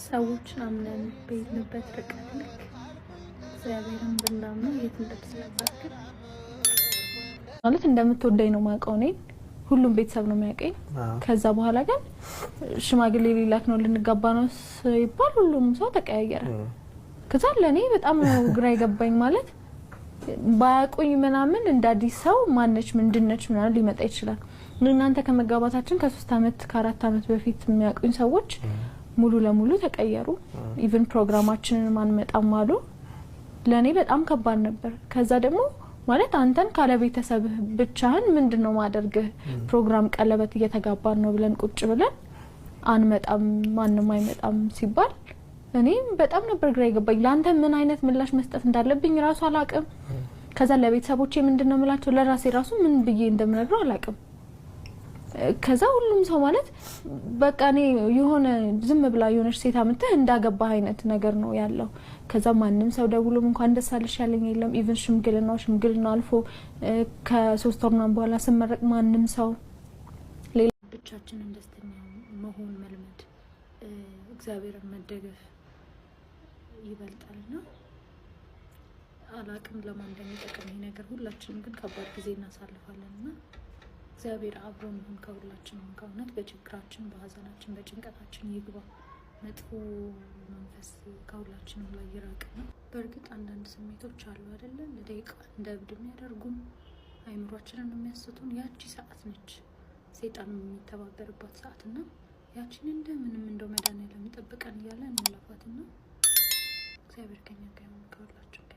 ሰዎችን አምነን በሄድንበት ርቀት ልክ እግዚአብሔርን ብናምነው የት እንደርስ ነበር። ግን ማለት እንደምትወደኝ ነው የማውቀው እኔ ሁሉም ቤተሰብ ነው የሚያውቀኝ። ከዛ በኋላ ግን ሽማግሌ ሊላክ ነው ልንጋባ ነው ሲባል ሁሉም ሰው ተቀያየረ። ከዛ ለኔ በጣም ግራ ይገባኝ ማለት ባያቆኝ ምናምን እንደ አዲስ ሰው ማነች ምንድነች ምናምን ሊመጣ ይችላል። እናንተ ከመጋባታችን ከ3 አመት ከ4 አመት በፊት የሚያቆኝ ሰዎች ሙሉ ለሙሉ ተቀየሩ። ኢቭን ፕሮግራማችንን ማንመጣም አሉ። ለኔ በጣም ከባድ ነበር። ከዛ ደግሞ ማለት አንተን ካለ ቤተሰብ ብቻህን ምንድነው ማደርግህ ፕሮግራም ቀለበት እየተጋባን ነው ብለን ቁጭ ብለን አንመጣም ማንንም አይመጣም ሲባል እኔም በጣም ነበር ግራ ይገባኝ። ላንተ ምን አይነት ምላሽ መስጠት እንዳለብኝ ራሱ አላቅም። ከዛ ለቤተሰቦቼ ምንድነው ምላቸው ለራሴ ራሱ ምን ብዬ እንደምነግረው አላቅም። ከዛ ሁሉም ሰው ማለት በቃ እኔ የሆነ ዝም ብላ የሆነች ሴት አምጥተህ እንዳገባ አይነት ነገር ነው ያለው። ከዛ ማንንም ሰው ደውሎም እንኳን ደሳለሽ ያለኝ የለም። ኢቭን ሽምግልና አልፎ ከ3 ወር ምናምን በኋላ ስመረቅ ማንንም ሰው ሌላ ብቻችንን ደስተኛ መሆን መልመድ እግዚአብሔርን መደገፍ ይበልጣልና አላቅም ለማን እንደሚጠቅም ይሄ ነገር። ሁላችንም ግን ከባድ ጊዜ እናሳልፋለንና እግዚአብሔር አብሮን ይሁን ከሁላችንም ከእውነት በችግራችን በሀዘናችን በጭንቀታችን ይግባ። መጥፎ መንፈስ ከሁላችንም ላይ ይራቅና በእርግጥ አንዳንድ ስሜቶች አሉ አይደለ ለደቂቃ እንደ እብድ የሚያደርጉን አይምሯችንን የሚያስቱን ያቺ ሰዓት ነች ሰይጣን የሚተባበርባት ሰዓትና ያቺን እንደምንም እንደው መድኃኒዓለም ይጠብቀን እያለ እንለፋትና እግዚአብሔር ከኛ ጋር ይሁን ከሁላችንም።